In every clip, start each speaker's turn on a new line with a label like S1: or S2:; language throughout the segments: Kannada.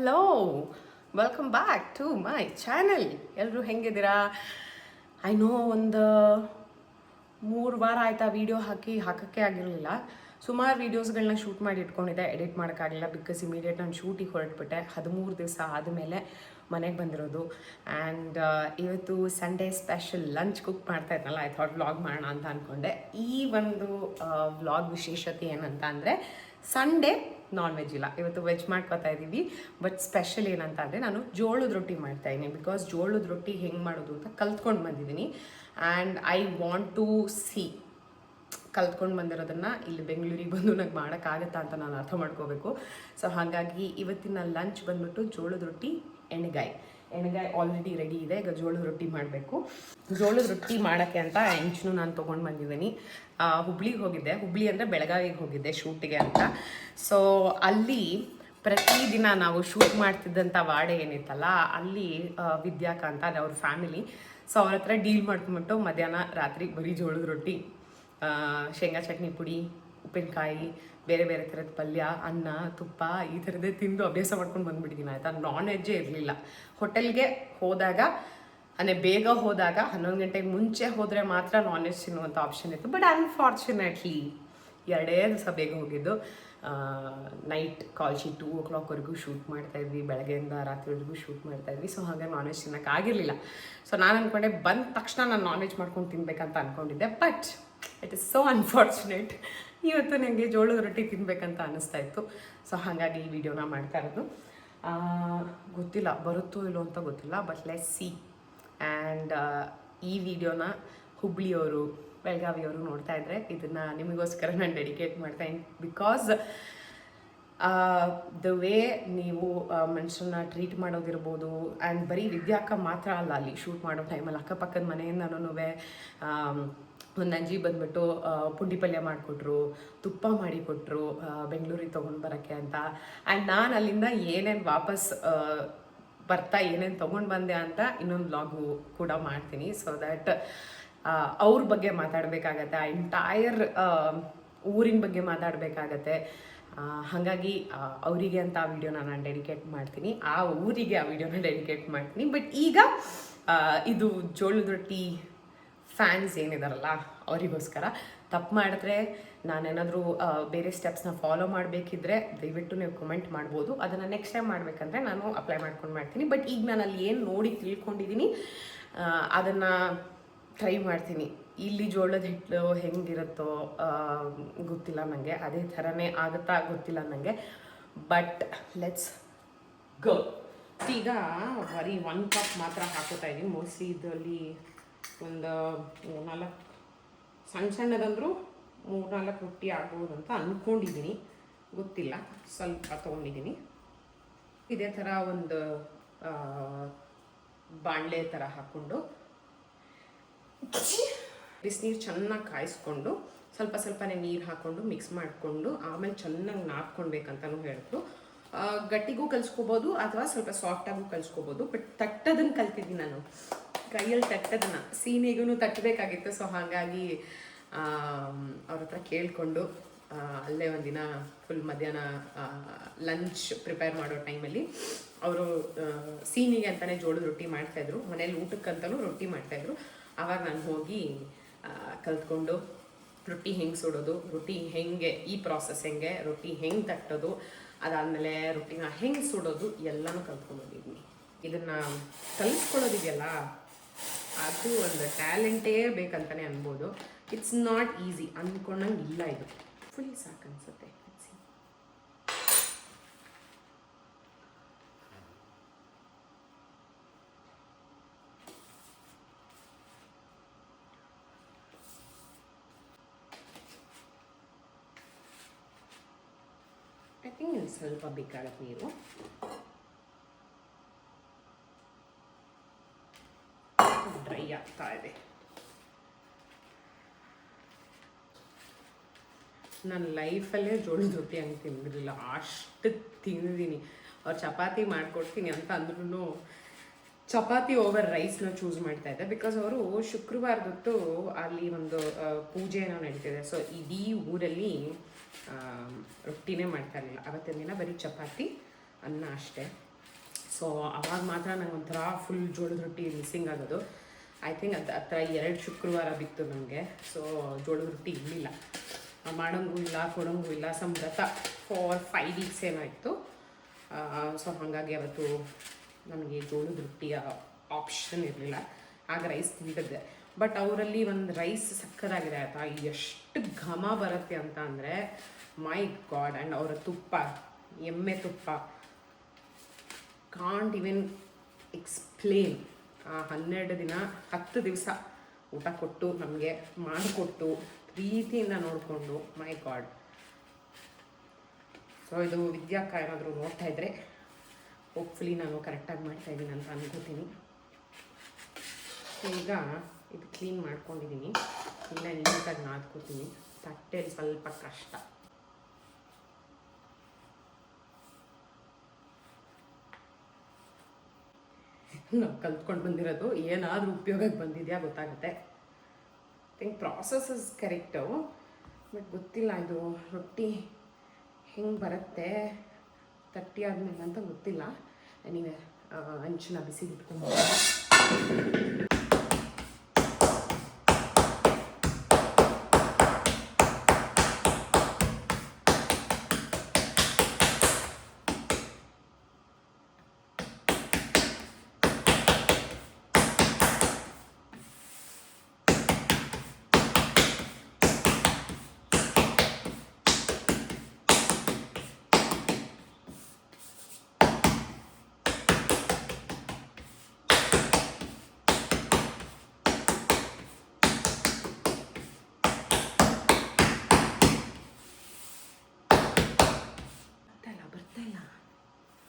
S1: Hello, welcome back to my channel. ಎಲ್ಲರೂ ಹೆಂಗಿದ್ದೀರಾ? ಐ ನೋ ಒಂದು 3 ವಾರ ಆಯ್ತಾ ವೀಡಿಯೋ ಹಾಕೋಕ್ಕೆ ಆಗಿರಲಿಲ್ಲ. ಸುಮಾರು ವೀಡಿಯೋಸ್ಗಳನ್ನ ಶೂಟ್ ಮಾಡಿ ಇಟ್ಕೊಂಡಿದ್ದೆ, ಎಡಿಟ್ ಮಾಡೋಕ್ಕಾಗಲಿಲ್ಲ. ಬಿಕಾಸ್ ಇಮಿಡಿಯೇಟ್ ನಾನು ಶೂಟಿಗೆ ಹೊರಟ್ಬಿಟ್ಟೆ. 13 ದಿವಸ ಆದಮೇಲೆ ಮನೆಗೆ ಬಂದಿರೋದು. ಆ್ಯಂಡ್ ಇವತ್ತು ಸಂಡೇ ಸ್ಪೆಷಲ್ ಲಂಚ್ ಕುಕ್ ಮಾಡ್ತಾ ಇದ್ನಲ್ಲ, ಐ ಥಾಟ್ ವ್ಲಾಗ್ ಮಾಡೋಣ ಅಂತ ಅಂದ್ಕೊಂಡೆ. ಈ ಒಂದು ವ್ಲಾಗ್ ವಿಶೇಷತೆ ಏನಂತ ಅಂದರೆ, ಸಂಡೇ ನಾನ್ ವೆಜ್ ಇಲ್ಲ, ಇವತ್ತು ವೆಜ್ ಮಾಡ್ಕೊತಾ ಇದ್ದೀವಿ. ಬಟ್ ಸ್ಪೆಷಲ್ ಏನಂತ ಅಂದರೆ, ನಾನು ಜೋಳದ ರೊಟ್ಟಿ ಮಾಡ್ತಾಯಿದ್ದೀನಿ. ಬಿಕಾಸ್ ಜೋಳದ ರೊಟ್ಟಿ ಹೆಂಗೆ ಮಾಡೋದು ಅಂತ ಕಲ್ತ್ಕೊಂಡು ಬಂದಿದ್ದೀನಿ. And I want to see ಕಲ್ತ್ಕೊಂಡು ಬಂದಿರೋದನ್ನು ಇಲ್ಲಿ ಬೆಂಗಳೂರಿಗೆ ಬಂದು ನಂಗೆ ಮಾಡೋಕ್ಕಾಗತ್ತಾ ಅಂತ ನಾನು ಅರ್ಥ ಮಾಡ್ಕೋಬೇಕು. ಸೊ ಹಾಗಾಗಿ ಇವತ್ತಿನ ಲಂಚ್ ಬಂದ್ಬಿಟ್ಟು ಜೋಳದ ರೊಟ್ಟಿ, ಎಣ್ಣೆಗಾಯಿ ಆಲ್ರೆಡಿ ರೆಡಿ ಇದೆ. ಈಗ ಜೋಳದ ರೊಟ್ಟಿ ಮಾಡಬೇಕು. ಜೋಳದ ರೊಟ್ಟಿ ಮಾಡೋಕ್ಕೆ ಅಂತ ಹೆಂಚು ನಾನು ತೊಗೊಂಡು ಬಂದಿದ್ದೀನಿ. ಹುಬ್ಳಿಗೆ ಹೋಗಿದ್ದೆ, ಹುಬ್ಳಿ ಅಂದರೆ ಬೆಳಗಾವಿಗೆ ಹೋಗಿದ್ದೆ ಶೂಟಿಗೆ ಅಂತ. ಸೊ ಅಲ್ಲಿ ಪ್ರತಿದಿನ ನಾವು ಶೂಟ್ ಮಾಡ್ತಿದ್ದಂಥ ವಾಡೆ ಏನಿತ್ತಲ್ಲ, ಅಲ್ಲಿ ವಿದ್ಯಾಕಾಂತ ಅವ್ರ ಫ್ಯಾಮಿಲಿ. ಸೊ ಅವ್ರ ಹತ್ರ ಡೀಲ್ ಮಾಡ್ಕೊಂಬಿಟ್ಟು ಮಧ್ಯಾಹ್ನ ರಾತ್ರಿ ಬರೀ ಜೋಳದ ರೊಟ್ಟಿ, ಶೇಂಗಾ ಚಟ್ನಿ ಪುಡಿ, ಉಪ್ಪಿನಕಾಯಿ, ಬೇರೆ ಬೇರೆ ಥರದ ಪಲ್ಯ, ಅನ್ನ, ತುಪ್ಪ ಈ ಥರದ್ದೇ ತಿಂದು ಅಭ್ಯಾಸ ಮಾಡ್ಕೊಂಡು ಬಂದುಬಿಟ್ಟಿದ್ದೀನಿ. ಆಯಿತಾ, ನಾನ್ ವೆಜ್ಜೇ ಇರಲಿಲ್ಲ. ಹೋಟೆಲ್ಗೆ ಹೋದಾಗ ಅಂದರೆ ಬೇಗ ಹೋದಾಗ 11 ಗಂಟೆಗೆ ಮುಂಚೆ ಹೋದರೆ ಮಾತ್ರ ನಾನ್ ವೆಜ್ ತಿನ್ನುವಂಥ ಆಪ್ಷನ್ ಇತ್ತು. ಬಟ್ ಅನ್ಫಾರ್ಚುನೇಟ್ಲಿ 2 ದಿವಸ ಬೇಗ ಹೋಗಿದ್ದು. ನೈಟ್ ಕಾಲ್ ಶೀಟ್ 2 o'clockವರೆಗೂ ಶೂಟ್ ಮಾಡ್ತಾಯಿದ್ವಿ, ಬೆಳಗ್ಗೆಯಿಂದ ರಾತ್ರಿವರೆಗೂ ಶೂಟ್ ಮಾಡ್ತಾಯಿದ್ವಿ. ಸೊ ಹಾಗೆ ನಾನ್ ವೆಜ್ ತಿನ್ನೋಕ್ಕಾಗಿರಲಿಲ್ಲ. ಸೊ ನಾನು ಅಂದ್ಕೊಂಡೆ ಬಂದ ತಕ್ಷಣ ನಾನು ನಾನ್ ವೆಜ್ ಮಾಡ್ಕೊಂಡು ತಿನ್ಬೇಕಂತ ಅಂದ್ಕೊಂಡಿದ್ದೆ. But it is so unfortunate, ಇವತ್ತು ನನಗೆ ಜೋಳದ ರೊಟ್ಟಿ ತಿನ್ನಬೇಕಂತ ಅನ್ನಿಸ್ತಾ ಇತ್ತು. ಸೊ ಹಾಗಾಗಿ ಈ ವಿಡಿಯೋನ ಮಾಡ್ತಾ ಇರೋದು. ಗೊತ್ತಿಲ್ಲ ಬರುತ್ತೋ ಇಲ್ಲೋ ಅಂತ ಗೊತ್ತಿಲ್ಲ, ಬಟ್ ಲೆಟ್ಸ್ ಸಿ. ಆ್ಯಂಡ್ ಈ ವಿಡಿಯೋನ ಹುಬ್ಳಿಯವರು, ಬೆಳಗಾವಿಯವರು ನೋಡ್ತಾ ಇದ್ದರೆ ಇದನ್ನು ನಿಮಗೋಸ್ಕರ ನಾನು ಡೆಡಿಕೇಟ್ ಮಾಡ್ತಾಯಿದ್ದೀನಿ. ಬಿಕಾಸ್ ದ ವೇ ನೀವು ಮನುಷ್ಯರನ್ನ ಟ್ರೀಟ್ ಮಾಡೋದಿರ್ಬೋದು. ಆ್ಯಂಡ್ ಬರೀ ವಿದ್ಯಾಕ ಮಾತ್ರ ಅಲ್ಲ, ಅಲ್ಲಿ ಶೂಟ್ ಮಾಡೋ ಟೈಮಲ್ಲಿ ಅಕ್ಕಪಕ್ಕದ ಮನೆಯಿಂದನೂ ಒಂದು ಅಜ್ಜಿ ಬಂದುಬಿಟ್ಟು ಪುಂಡಿ ಪಲ್ಯ ಮಾಡಿಕೊಟ್ರು, ತುಪ್ಪ ಮಾಡಿಕೊಟ್ರು ಬೆಂಗಳೂರಿಗೆ ತೊಗೊಂಡು ಬರೋಕ್ಕೆ ಅಂತ. ಆ್ಯಂಡ್ ನಾನು ಅಲ್ಲಿಂದ ಏನೇನು ವಾಪಸ್ ಬರ್ತಾ ಏನೇನು ತೊಗೊಂಡು ಬಂದೆ ಅಂತ ಇನ್ನೊಂದು ವ್ಲಾಗು ಕೂಡ ಮಾಡ್ತೀನಿ. ಸೊ ದ್ಯಾಟ್ ಅವ್ರ ಬಗ್ಗೆ ಮಾತಾಡಬೇಕಾಗತ್ತೆ, ಆ ಎಂಟೈರ್ ಊರಿನ ಬಗ್ಗೆ ಮಾತಾಡಬೇಕಾಗತ್ತೆ. ಹಾಗಾಗಿ ಅವರಿಗೆ ಅಂತ ಆ ವಿಡಿಯೋನ ನಾನು ಡೆಡಿಕೇಟ್ ಮಾಡ್ತೀನಿ, ಆ ಊರಿಗೆ ಆ ವಿಡಿಯೋನ ಡೆಡಿಕೇಟ್ ಮಾಡ್ತೀನಿ. ಬಟ್ ಈಗ ಇದು ಜೋಳದ ರೊಟ್ಟಿ ಫ್ಯಾನ್ಸ್ ಏನಿದಾರಲ್ಲ ಅವರಿಗೋಸ್ಕರ. ತಪ್ಪು ಮಾಡಿದ್ರೆ, ನಾನೇನಾದರೂ ಬೇರೆ ಸ್ಟೆಪ್ಸ್ನ ಫಾಲೋ ಮಾಡಬೇಕಿದ್ರೆ ದಯವಿಟ್ಟು ನೀವು ಕಮೆಂಟ್ ಮಾಡ್ಬೋದು. ಅದನ್ನು ನೆಕ್ಸ್ಟ್ ಟೈಮ್ ಮಾಡಬೇಕಂದ್ರೆ ನಾನು ಅಪ್ಲೈ ಮಾಡ್ಕೊಂಡು ಮಾಡ್ತೀನಿ. ಬಟ್ ಈಗ ನಾನು ಅಲ್ಲಿ ಏನು ನೋಡಿ ತಿಳ್ಕೊಂಡಿದ್ದೀನಿ ಅದನ್ನು ಟ್ರೈ ಮಾಡ್ತೀನಿ. ಇಲ್ಲಿ ಜೋಳದ ಹಿಟ್ಟು ಹೆಂಗಿರುತ್ತೋ ಗೊತ್ತಿಲ್ಲ ನನಗೆ, ಅದೇ ಥರನೇ ಆಗುತ್ತಾ ಗೊತ್ತಿಲ್ಲ ನನಗೆ. But let's go. ಈಗ ಬರೀ 1 ಕಪ್ ಮಾತ್ರ ಹಾಕೋತಾ ಇದ್ದೀನಿ. ಮೋಸ್ಟ್ಲಿ ಇದರಲ್ಲಿ ಒಂದು 4 ಸಣ್ಣದಂದರೂ 3-4 ರೊಟ್ಟಿ ಆಗ್ಬೋದು ಅಂತ ಅಂದ್ಕೊಂಡಿದ್ದೀನಿ, ಗೊತ್ತಿಲ್ಲ. ಸ್ವಲ್ಪ ತೊಗೊಂಡಿದ್ದೀನಿ. ಇದೇ ಥರ ಒಂದು ಬಾಣಲೆ ಥರ ಹಾಕ್ಕೊಂಡು ಬಿಸಿನೀರು ಚೆನ್ನಾಗಿ ಕಾಯಿಸ್ಕೊಂಡು ಸ್ವಲ್ಪನೇ ನೀರು ಹಾಕ್ಕೊಂಡು ಮಿಕ್ಸ್ ಮಾಡಿಕೊಂಡು ಆಮೇಲೆ ಚೆನ್ನಾಗಿ ನಾದ್ಕೊಳ್ಬೇಕಂತಲೂ ಹೇಳಿದ್ರು. ಗಟ್ಟಿಗೂ ಕಲಿಸ್ಕೋಬೋದು ಅಥವಾ ಸ್ವಲ್ಪ ಸಾಫ್ಟಾಗೂ ಕಲಿಸ್ಕೋಬೋದು. ಬಟ್ ತಟ್ಟೋದನ್ನು ಕಲ್ತಿದ್ದೀನಿ ನಾನು, ಕೈಯಲ್ಲಿ ತಟ್ಟೋದನ್ನು. ಸೀನಿಗೂ ತಟ್ಟಬೇಕಾಗಿತ್ತು. ಸೊ ಹಾಗಾಗಿ ಅವ್ರ ಹತ್ರ ಕೇಳಿಕೊಂಡು ಅಲ್ಲೇ ಒಂದಿನ ಫುಲ್ ಮಧ್ಯಾಹ್ನ ಲಂಚ್ ಪ್ರಿಪೇರ್ ಮಾಡೋ ಟೈಮಲ್ಲಿ ಅವರು ಸೀನಿಗೆ ಅಂತಲೇ ಜೋಳದ ರೊಟ್ಟಿ ಮಾಡ್ತಾಯಿದ್ರು, ಮನೇಲಿ ಊಟಕ್ಕಂತಲೂ ರೊಟ್ಟಿ ಮಾಡ್ತಾಯಿದ್ರು. ಆವಾಗ ನಾನು ಹೋಗಿ ಕಲ್ತ್ಕೊಂಡು ರೊಟ್ಟಿ ಹೆಂಗೆ ಸುಡೋದು, ರೊಟ್ಟಿ ಹೆಂಗೆ, ಈ ಪ್ರಾಸೆಸ್ ಹೆಂಗೆ, ರೊಟ್ಟಿ ಹೆಂಗೆ ತಟ್ಟೋದು, ಅದಾದಮೇಲೆ ರೊಟ್ಟಿನ ಹೆಂಗೆ ಸುಡೋದು ಎಲ್ಲನೂ ಕಲ್ತ್ಕೊಂಡ್ಬಂದಿದ್ದೀನಿ. ಇದನ್ನು ಕಲಿಸ್ಕೊಳ್ಳೋದಿದೆಯಲ್ಲ, ಅದು ಒಂದು ಟ್ಯಾಲೆಂಟೇ ಬೇಕಂತಲೇ ಅನ್ಬೋದು. ಇಟ್ಸ್ ನಾಟ್ ಈಸಿ ಅಂದ್ಕೊಂಡಂಗೆ ಇಲ್ಲ. ಇದು ಫುಲ್ ಸಾಕು ಅನಿಸುತ್ತೆ. ಐ ಥಿಂಕ್ ಇದು ಸ್ವಲ್ಪ ಬೇಕಾಗತ್ತೆ ನೀರು. ಡ್ರೈ ಆಗ್ತಾ ಇದೆ. ನನ್ನ ಲೈಫಲ್ಲೇ ಜೋಳದ ರೊಟ್ಟಿ ಹಂಗೆ ತಿಂದಿರಲಿಲ್ಲ, ಅಷ್ಟು ತಿಂದಿದ್ದೀನಿ. ಅವ್ರು ಚಪಾತಿ ಮಾಡಿಕೊಡ್ತೀನಿ ಅಂತ ಅಂದ್ರೂ ಚಪಾತಿ ಓವರ್ ರೈಸ್ನ ಚೂಸ್ ಮಾಡ್ತಾಯಿದ್ದೆ. ಬಿಕಾಸ್ ಅವರು ಶುಕ್ರವಾರದೊತ್ತು ಅಲ್ಲಿ ಒಂದು ಪೂಜೆನೋ ನಡೀತಿದೆ. ಸೊ ಇಡೀ ಊರಲ್ಲಿ ರೊಟ್ಟಿನೇ ಮಾಡ್ತಾ ಇರಲಿಲ್ಲ ಅವತ್ತಿನ ದಿನ, ಬರೀ ಚಪಾತಿ ಅನ್ನ ಅಷ್ಟೇ. ಸೊ ಅವಾಗ ಮಾತ್ರ ನಂಗೆ ಒಂಥರ ಫುಲ್ ಜೋಳದ ರೊಟ್ಟಿ ಮಿಸ್ಸಿಂಗ್ ಆಗೋದು. ಐ ಥಿಂಕ್ ಅದು ಆ ಥರ 2 ಶುಕ್ರವಾರ ಬಿತ್ತು ನನಗೆ. ಸೊ ಜೋಳದ ರೊಟ್ಟಿ ಇರಲಿಲ್ಲ, ಮಾಡೋಂಗೂ ಇಲ್ಲ, ಕೊಡೋಂಗೂ ಇಲ್ಲ. ವ್ರತ ಫಾರ್ 5 ವೀಕ್ಸ್ ಏನೋ ಇತ್ತು. ಸೊ ಹಾಗಾಗಿ ಅವತ್ತು ನನಗೆ ಜೋಳದ ರೊಟ್ಟಿಯ ಆಪ್ಷನ್ ಇರಲಿಲ್ಲ. ಆಗ ರೈಸ್ ತಿಂದಿದ್ದೆ. ಬಟ್ ಅವರಲ್ಲಿ ಒಂದು ರೈಸ್ ಸಕ್ಕತ್ತಾಗಿದೆ ಆಯಿತಾ, ಎಷ್ಟು ಘಮ ಬರುತ್ತೆ ಅಂತ ಅಂದರೆ ಮೈ ಗಾಡ್. ಆ್ಯಂಡ್ ಅವರ ತುಪ್ಪ, ಎಮ್ಮೆ ತುಪ್ಪ, ಕಾಂಟ್ ಇವನ್ ಎಕ್ಸ್ಪ್ಲೇನ್. 12 ದಿನ 10 ದಿವಸ ಊಟ ಕೊಟ್ಟು ನಮಗೆ ಮಾಡಿಕೊಟ್ಟು ಪ್ರೀತಿಯಿಂದ ನೋಡಿಕೊಂಡು, ಮೈ ಗಾಡ್. ಸೊ ಇದು ವಿದ್ಯಾಕ್ಕ ಏನಾದರೂ ನೋಡ್ತಾ ಇದ್ದರೆ ಹೋಪ್ಫುಲಿ ನಾನು ಕರೆಕ್ಟಾಗಿ ಮಾಡ್ತಾಯಿದ್ದೀನಿ ಅಂತ ಅನ್ಕೋತೀನಿ. ಈಗ ಇದು ಕ್ಲೀನ್ ಮಾಡ್ಕೊಂಡಿದ್ದೀನಿ, ಇಲ್ಲ ನೀಟಾಗಿ ನಾದ್ಕೋತೀನಿ. ತಟ್ಟೆಯಲ್ಲಿ ಸ್ವಲ್ಪ ಕಷ್ಟ. ನಾವು ಕಲ್ತ್ಕೊಂಡು ಬಂದಿರೋದು ಏನಾದರೂ ಉಪಯೋಗಕ್ಕೆ ಬಂದಿದೆಯಾ ಗೊತ್ತಾಗುತ್ತೆ. Think process is correct, but ಗೊತ್ತಿಲ್ಲ ಇದು ರೊಟ್ಟಿ ಹೆಂಗೆ ಬರುತ್ತೆ ತಟ್ಟಿ ಆದಮೇಲೆ ಅಂತ ಗೊತ್ತಿಲ್ಲ. ನೀವೇ ಹಂಚನ್ನ ಬಿಸಿಗೆ ಇಟ್ಕೊಂಡು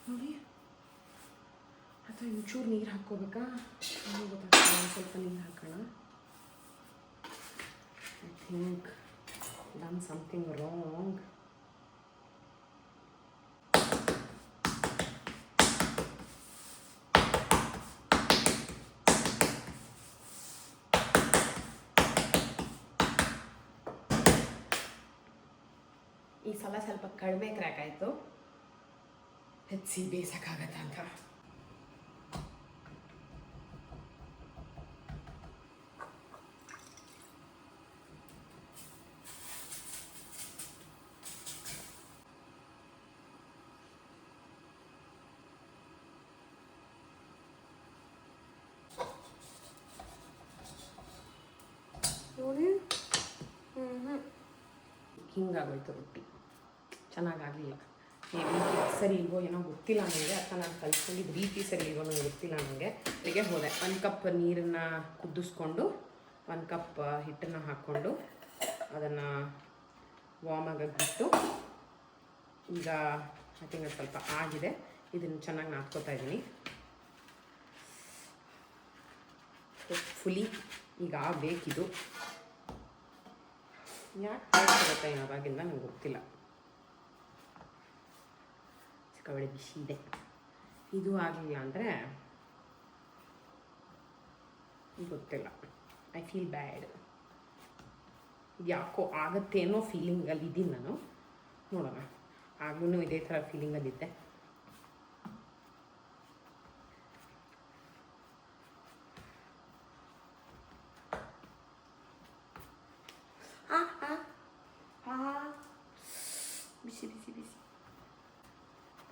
S1: ನೋಡಿ. ಅಥವಾ ಒಂಚೂರು ನೀರು ಹಾಕ್ಕೋಬೇಕಾ? ಗೊತ್ತಾಗ್ತದೆ. ಸ್ವಲ್ಪ ನೀರು ಹಾಕೋಣ. I think done something wrong. ಈ ಸಲ ಸ್ವಲ್ಪ ಕಡಿಮೆ ಕ್ರ್ಯಾಕ್ ಆಯಿತು. ಹೆಚ್ಚಿ ಬೇಯಿಸೋಕ್ಕಾಗತ್ತ ಅಂತ. ನೋಡಿ, ಹಿಂಗಾಗೋಯ್ತು ರೊಟ್ಟಿ, ಚೆನ್ನಾಗಾಗಲಿಲ್ಲ. ಸರಿ ಇಲ್ವೋ ಏನೋ ಗೊತ್ತಿಲ್ಲ ನನಗೆ. ಅಥವಾ ನಾನು ಕಲ್ತ್ಕೊಂಡಿದ್ದು ರೀತಿ ಸರಿ ಇಲ್ವೋ ನನಗೆ ಗೊತ್ತಿಲ್ಲ. ನನಗೆ ಅಲ್ಲಿಗೆ ಹೋದೆ. 1 ಕಪ್ ನೀರನ್ನು ಕುದಿಸ್ಕೊಂಡು 1 ಕಪ್ ಹಿಟ್ಟನ್ನು ಹಾಕ್ಕೊಂಡು ಅದನ್ನು ವಾರ್ಮ್ ಆಗಬಿಟ್ಟು, ಈಗ ಐ ಥಿಂಕ್ ಅದು ಸ್ವಲ್ಪ ಆಗಿದೆ. ಇದನ್ನು ಚೆನ್ನಾಗಿ ನಾದ್ಕೋತಾ ಇದ್ದೀನಿ. ಫುಲಿ ಈಗ ಆಗಬೇಕಿದು. ಯಾಕೆ ಬರುತ್ತೆ ಯಾವಾಗಿಂದ ನನಗೆ ಗೊತ್ತಿಲ್ಲ. ಸಿಕ್ಕಾಬಳೆ ಬಿಸಿ ಇದೆ. ಇದು ಆಗಲಿಲ್ಲ ಅಂದರೆ ಗೊತ್ತಿಲ್ಲ. I feel bad. ಯಾಕೋ ಆಗುತ್ತೇನೋ ಫೀಲಿಂಗಲ್ಲಿ ಇದ್ದೀನಿ ನಾನು. ನೋಡೋಣ. ಆಗಲೂ ಇದೇ ಥರ ಫೀಲಿಂಗಲ್ಲಿದ್ದೆ. ಬಿಸಿ ಬಿಸಿ ಬಿಸಿ.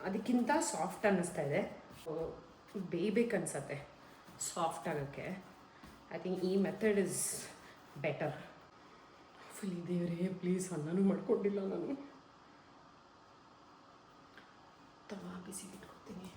S1: ಅದಕ್ಕಿಂತ ಸಾಫ್ಟ್ ಅನ್ನಿಸ್ತಾ ಇದೆ. ಬೇಯಬೇಕು ಅನ್ಸತ್ತೆ ಸಾಫ್ಟ್ ಆಗೋಕ್ಕೆ. ಐ ಥಿಂಕ್ ಈ ಮೆಥಡ್ ಇಸ್ ಬೆಟರ್. ಫುಲ್ ದೇವರೇ ಪ್ಲೀಸ್, ಅನ್ನನೂ ಮಾಡ್ಕೊಂಡಿಲ್ಲ ನಾನು. ತವಾ ಬಿಸಿ ಬಿಟ್ಕೊಡ್ತೀನಿ.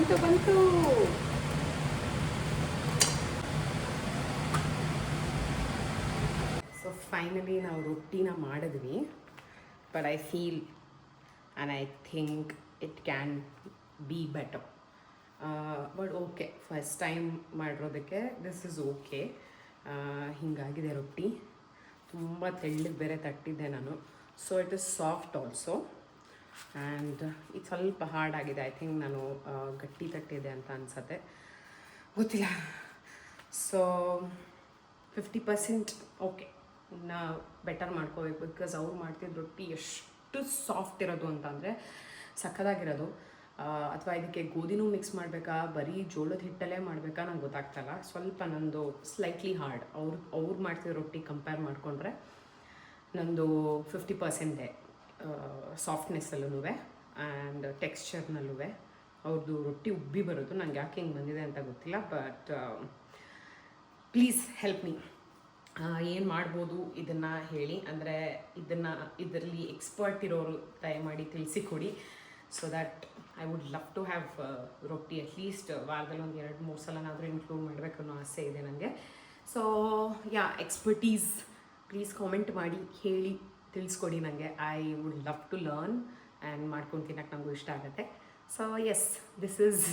S1: ಬಂತು ಬಂತು. ಸೊ ಫೈನಲಿ ನಾವು ರೊಟ್ಟಿನ ಮಾಡಿದ್ವಿ. But I feel and I think it can be better. But okay, first time ಮಾಡಿರೋದಕ್ಕೆ ದಿಸ್ ಇಸ್ ಓಕೆ. ಹೀಗಾಗಿದೆ ರೊಟ್ಟಿ. ತುಂಬ ತೆಳ್ಳಗೆ ಬೇರೆ ತಟ್ಟಿದ್ದೆ ನಾನು. So it is soft also and ಇದು ಸ್ವಲ್ಪ ಹಾರ್ಡ್ ಆಗಿದೆ. ಐ ಥಿಂಕ್ ನಾನು ಗಟ್ಟಿ ತಟ್ಟಿದೆ ಅಂತ ಅನಿಸತ್ತೆ, ಗೊತ್ತಿಲ್ಲ. ಸೊ 50% ಓಕೆ, ಇನ್ನು ಬೆಟರ್ ಮಾಡ್ಕೋಬೇಕು. ಬಿಕಾಸ್ ಅವ್ರು ಮಾಡ್ತಿದ್ದ ರೊಟ್ಟಿ ಎಷ್ಟು ಸಾಫ್ಟ್ ಇರೋದು ಅಂತಂದರೆ ಸಕ್ಕದಾಗಿರೋದು. ಅಥವಾ ಇದಕ್ಕೆ ಗೋಧಿನೂ ಮಿಕ್ಸ್ ಮಾಡಬೇಕಾ, ಬರೀ ಜೋಳದ ಹಿಟ್ಟಲ್ಲೇ ಮಾಡಬೇಕಾ ನಂಗೆ ಗೊತ್ತಾಗ್ತಾಯಿಲ್ಲ. ಸ್ವಲ್ಪ ನಂದು ಸ್ಲೈಟ್ಲಿ ಹಾರ್ಡ್. ಅವ್ರು ಮಾಡ್ತಿದ್ದ ರೊಟ್ಟಿ ಕಂಪೇರ್ ಮಾಡಿಕೊಂಡ್ರೆ ನಂದು 50% ಸಾಫ್ಟ್ನೆಸ್ಸಲ್ಲೂ ಆ್ಯಂಡ್ ಟೆಕ್ಸ್ಚರ್ನಲ್ಲೂ. ಅವ್ರದ್ದು ರೊಟ್ಟಿ ಉಬ್ಬಿ ಬರೋದು. ನಂಗೆ ಯಾಕೆ ಹಿಂಗೆ ಬಂದಿದೆ ಅಂತ ಗೊತ್ತಿಲ್ಲ. But please help me. ಏನು ಮಾಡ್ಬೋದು ಇದನ್ನು ಹೇಳಿ. ಅಂದರೆ ಇದರಲ್ಲಿ ಎಕ್ಸ್ಪರ್ಟ್ ಇರೋರು ದಯಮಾಡಿ ತಿಳಿಸಿಕೊಡಿ. So that I would love to have roti at least ವಾರದಲ್ಲಿ ಒಂದು 2-3 ಸಲನಾದರೂ ಇನ್ಕ್ಲೂಡ್ ಮಾಡಬೇಕು ಅನ್ನೋ ಆಸೆ ಇದೆ ನನಗೆ. So yeah, expertise please comment ಮಾಡಿ ಹೇಳಿ, ತಿಳಿಸ್ಕೊಡಿ ನನಗೆ. I would love to learn and ಮಾಡ್ಕೊಂಡು ತಿನ್ನಕ್ಕೆ ನನಗೂ ಇಷ್ಟ ಆಗುತ್ತೆ. So yes, this is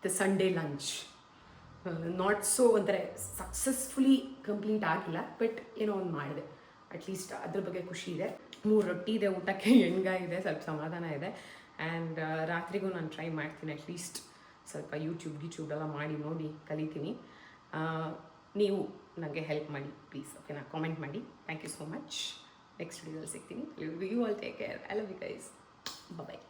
S1: the Sunday lunch. Not so ಅಂದರೆ ಸಕ್ಸಸ್ಫುಲಿ ಕಂಪ್ಲೀಟ್ ಆಗಿಲ್ಲ, ಬಟ್ ಏನೋ ಒಂದು ಮಾಡಿದೆ. ಅಟ್ಲೀಸ್ಟ್ ಅದ್ರ ಬಗ್ಗೆ ಖುಷಿ ಇದೆ. 3 ರೊಟ್ಟಿ ಇದೆ, ಊಟಕ್ಕೆ ಎಣ್ಗಾಯಿದೆ, ಸ್ವಲ್ಪ ಸಮಾಧಾನ ಇದೆ. ಆ್ಯಂಡ್ ರಾತ್ರಿಗೂ ನಾನು ಟ್ರೈ ಮಾಡ್ತೀನಿ. ಅಟ್ಲೀಸ್ಟ್ ಸ್ವಲ್ಪ ಯೂಟ್ಯೂಬೆಲ್ಲ ಮಾಡಿ ನೋಡಿ ಕಲಿತೀನಿ. ನೀವು ನನಗೆ ಹೆಲ್ಪ್ ಮಾಡಿ ಪ್ಲೀಸ್, ಓಕೆನಾ? ಕಾಮೆಂಟ್ ಮಾಡಿ. Thank you so much. Next ವಿಡಿಯೋದಲ್ಲಿ ಸಿಗ್ತೀನಿ. You all take care. I love you guys. Bye.